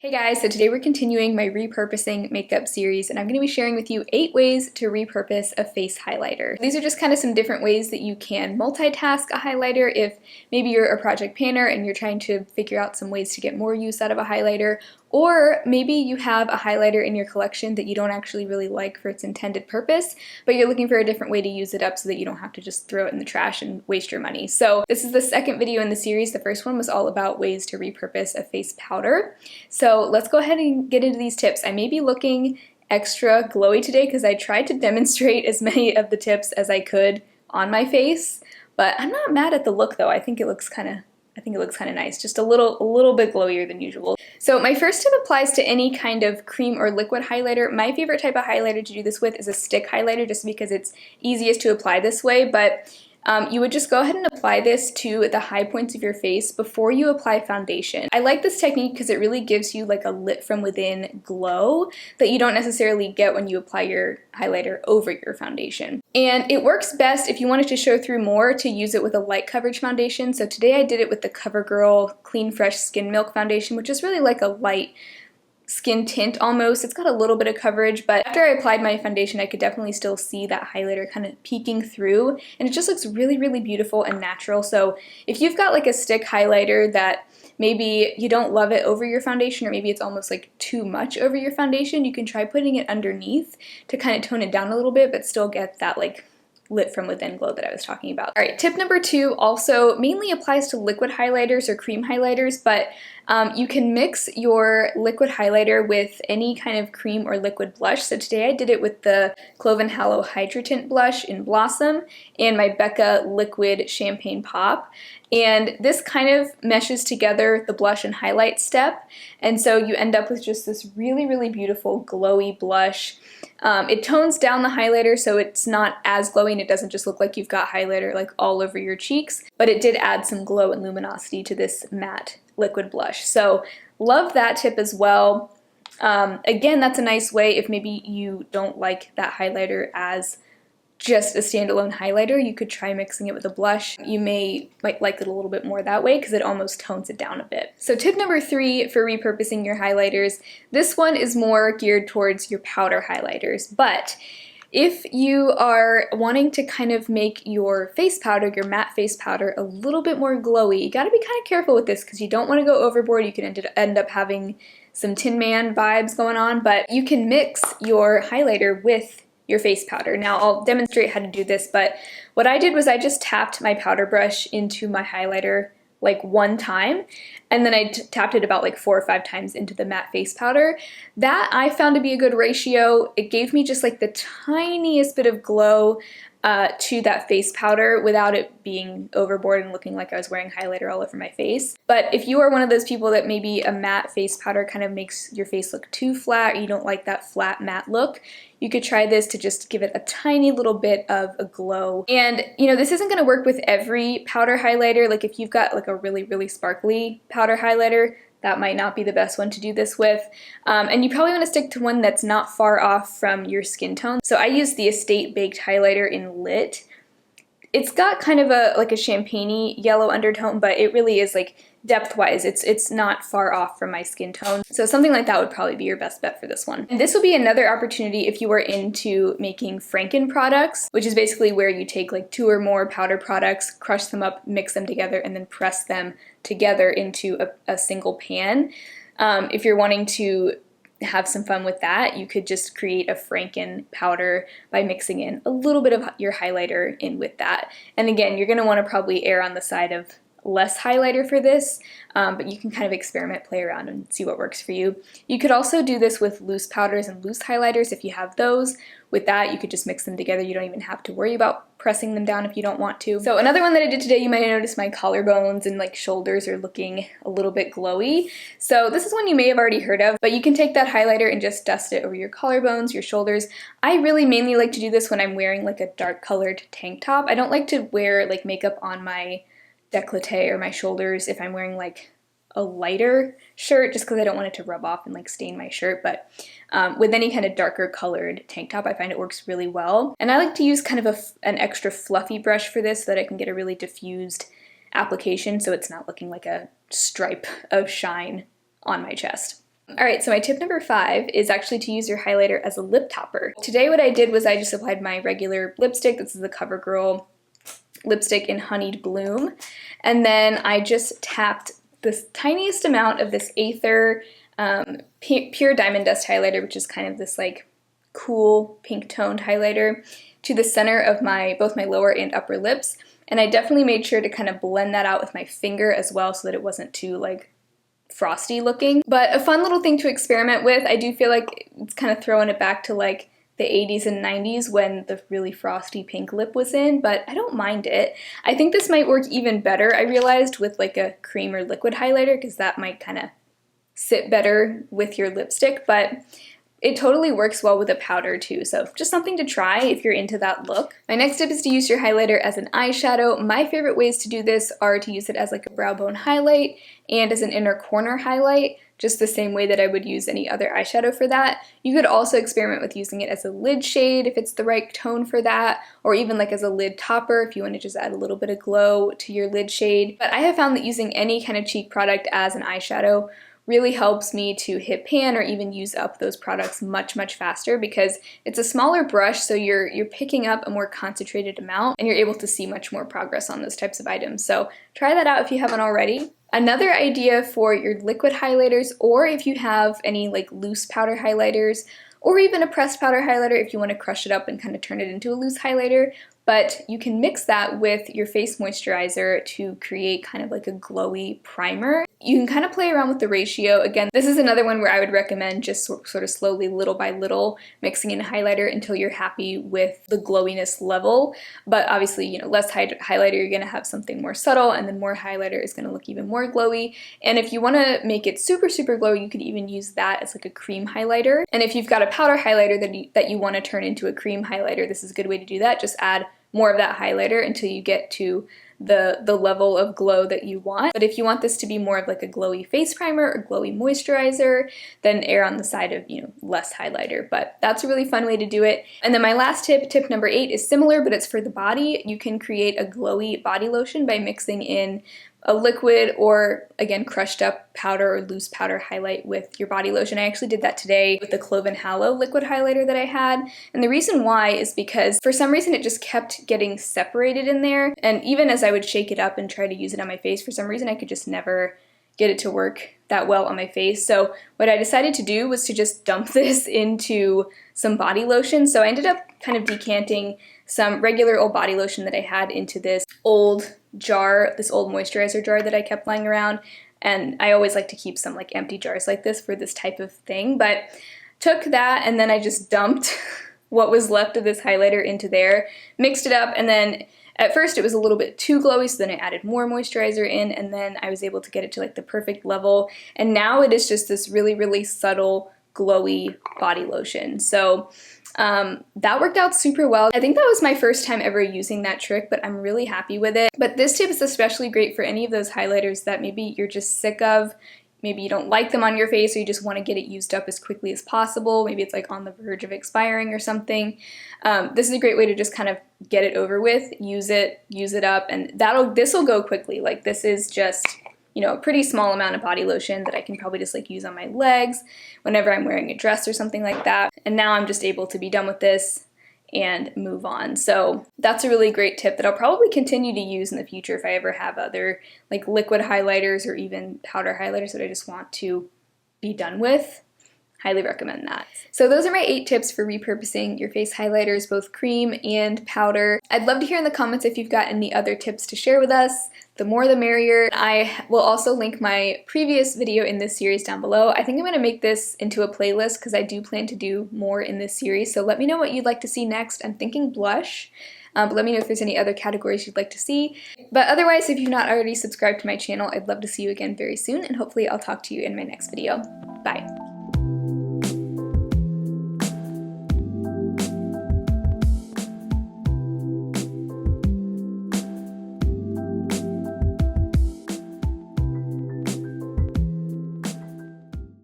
Hey guys, so today we're continuing my repurposing makeup series and I'm going to be sharing with you 8 ways to repurpose a face highlighter. These are just kind of some different ways that you can multitask a highlighter if maybe you're a project planner and you're trying to figure out some ways to get more use out of a highlighter, or maybe you have a highlighter in your collection that you don't actually really like for its intended purpose, but you're looking for a different way to use it up so that you don't have to just throw it in the trash and waste your money. So this is the second video in the series. The first one was all about ways to repurpose a face powder. So let's go ahead and get into these tips. I may be looking extra glowy today because I tried to demonstrate as many of the tips as I could on my face, but I'm not mad at the look though. I think it looks kind of nice, just a little bit glowier than usual. So my first tip applies to any kind of cream or liquid highlighter. My favorite type of highlighter to do this with is a stick highlighter just because it's easiest to apply this way, but you would just go ahead and apply this to the high points of your face before you apply foundation. I like this technique because it really gives you like a lit from within glow that you don't necessarily get when you apply your highlighter over your foundation. And it works best if you wanted to show through more to use it with a light coverage foundation. So today I did it with the Covergirl Clean Fresh Skin Milk Foundation, which is really like a light skin tint almost. It's got a little bit of coverage, but after I applied my foundation, I could definitely still see that highlighter kind of peeking through, and it just looks really, really beautiful and natural. So if you've got like a stick highlighter that maybe you don't love it over your foundation, or maybe it's almost like too much over your foundation, you can try putting it underneath to kind of tone it down a little bit, but still get that like lit from within glow that I was talking about. All right, tip number 2 also mainly applies to liquid highlighters or cream highlighters, but you can mix your liquid highlighter with any kind of cream or liquid blush. So today I did it with the Clove & Hallow Hydra Tint Blush in Blossom and my Becca Liquid Champagne Pop. And this kind of meshes together the blush and highlight step, and so you end up with just this really, really beautiful glowy blush. It tones down the highlighter so it's not as glowy and it doesn't just look like you've got highlighter like all over your cheeks, but it did add some glow and luminosity to this matte liquid blush. So love that tip as well. Again, that's a nice way if maybe you don't like that highlighter as just a standalone highlighter, you could try mixing it with a blush. You might like it a little bit more that way because it almost tones it down a bit. So tip number 3 for repurposing your highlighters, this one is more geared towards your powder highlighters, but if you are wanting to kind of make your face powder, your matte face powder, a little bit more glowy, you gotta be kind of careful with this because you don't want to go overboard. You can end up having some Tin Man vibes going on, but you can mix your highlighter with your face powder. Now I'll demonstrate how to do this, but what I did was I just tapped my powder brush into my highlighter like one time, and then I tapped it about like 4 or 5 times into the matte face powder. That I found to be a good ratio. It gave me just like the tiniest bit of glow to that face powder without it being overboard and looking like I was wearing highlighter all over my face. But if you are one of those people that maybe a matte face powder kind of makes your face look too flat, or you don't like that flat matte look, you could try this to just give it a tiny little bit of a glow. And you know, this isn't going to work with every powder highlighter. Like if you've got like a really, really sparkly powder highlighter, that might not be the best one to do this with. And you probably want to stick to one that's not far off from your skin tone. So I use the Estate Baked highlighter in Lit. It's got kind of like a champagne-y yellow undertone, but it really is like depth-wise, it's not far off from my skin tone. So something like that would probably be your best bet for this one. And this will be another opportunity if you are into making Franken products, which is basically where you take like 2 or more powder products, crush them up, mix them together, and then press them together into a single pan. If you're wanting to have some fun with that, you could just create a Franken powder by mixing in a little bit of your highlighter in with that. And again, you're going to want to probably err on the side of less highlighter for this, but you can kind of experiment, play around, and see what works for you. You could also do this with loose powders and loose highlighters if you have those. With that, you could just mix them together. You don't even have to worry about pressing them down if you don't want to. So another one that I did today, you might have noticed my collarbones and like shoulders are looking a little bit glowy. So this is one you may have already heard of, but you can take that highlighter and just dust it over your collarbones, your shoulders. I really mainly like to do this when I'm wearing like a dark colored tank top. I don't like to wear like makeup on my décolleté or my shoulders if I'm wearing like a lighter shirt, just because I don't want it to rub off and like stain my shirt. But with any kind of darker colored tank top, I find it works really well. And I like to use kind of an extra fluffy brush for this so that I can get a really diffused application so it's not looking like a stripe of shine on my chest. Alright, so my tip number 5 is actually to use your highlighter as a lip topper. Today what I did was I just applied my regular lipstick. This is the Covergirl lipstick in Honeyed Bloom. And then I just tapped the tiniest amount of this Aether Pure Diamond Dust highlighter, which is kind of this like cool pink toned highlighter, to the center of both my lower and upper lips. And I definitely made sure to kind of blend that out with my finger as well so that it wasn't too like frosty looking. But a fun little thing to experiment with. I do feel like it's kind of throwing it back to like the 80s and 90s when the really frosty pink lip was in, but I don't mind it. I think this might work even better, I realized, with like a cream or liquid highlighter, because that might kind of sit better with your lipstick, but it totally works well with a powder too, so just something to try if you're into that look. My next tip is to use your highlighter as an eyeshadow. My favorite ways to do this are to use it as like a brow bone highlight and as an inner corner highlight, just the same way that I would use any other eyeshadow for that. You could also experiment with using it as a lid shade if it's the right tone for that, or even like as a lid topper if you want to just add a little bit of glow to your lid shade. But I have found that using any kind of cheek product as an eyeshadow really helps me to hit pan or even use up those products much faster, because it's a smaller brush, so you're picking up a more concentrated amount and you're able to see much more progress on those types of items. So try that out if you haven't already. Another idea for your liquid highlighters, or if you have any like loose powder highlighters, or even a pressed powder highlighter if you want to crush it up and kind of turn it into a loose highlighter, but you can mix that with your face moisturizer to create kind of like a glowy primer. You can kind of play around with the ratio. Again, this is another one where I would recommend just sort of slowly, little by little, mixing in highlighter until you're happy with the glowiness level. But obviously, you know, less highlighter, you're going to have something more subtle, and then more highlighter is going to look even more glowy. And if you want to make it super glowy, you could even use that as like a cream highlighter. And if you've got a powder highlighter that you want to turn into a cream highlighter, this is a good way to do that. Just add more of that highlighter until you get to the level of glow that you want. But if you want this to be more of like a glowy face primer or glowy moisturizer, then err on the side of, you know, less highlighter. But that's a really fun way to do it. And then my last tip number 8, is similar, but it's for the body. You can create a glowy body lotion by mixing in a liquid or, again, crushed up powder or loose powder highlight with your body lotion. I actually did that today with the Cloven Hallow liquid highlighter that I had. And the reason why is because for some reason it just kept getting separated in there. And even as I would shake it up and try to use it on my face, for some reason I could just never get it to work that well on my face. So what I decided to do was to just dump this into some body lotion. So I ended up kind of decanting some regular old body lotion that I had into this old jar, this old moisturizer jar that I kept lying around. And I always like to keep some like empty jars like this for this type of thing. But took that and then I just dumped what was left of this highlighter into there, mixed it up, and then at first it was a little bit too glowy, so then I added more moisturizer in, and then I was able to get it to like the perfect level. And now it is just this really subtle glowy body lotion. So that worked out super well. I think that was my first time ever using that trick, but I'm really happy with it. But this tip is especially great for any of those highlighters that maybe you're just sick of. Maybe you don't like them on your face, or you just want to get it used up as quickly as possible. Maybe it's like on the verge of expiring or something. This is a great way to just kind of get it over with, use it up, and this will go quickly. Like, this is just, you know, a pretty small amount of body lotion that I can probably just like use on my legs whenever I'm wearing a dress or something like that. And now I'm just able to be done with this and move on. So that's a really great tip that I'll probably continue to use in the future if I ever have other like liquid highlighters or even powder highlighters that I just want to be done with. Highly recommend that. So those are my 8 tips for repurposing your face highlighters, both cream and powder. I'd love to hear in the comments if you've got any other tips to share with us. The more the merrier. I will also link my previous video in this series down below. I think I'm going to make this into a playlist because I do plan to do more in this series. So let me know what you'd like to see next. I'm thinking blush. But let me know if there's any other categories you'd like to see. But otherwise, if you've not already subscribed to my channel, I'd love to see you again very soon, and hopefully I'll talk to you in my next video. Bye.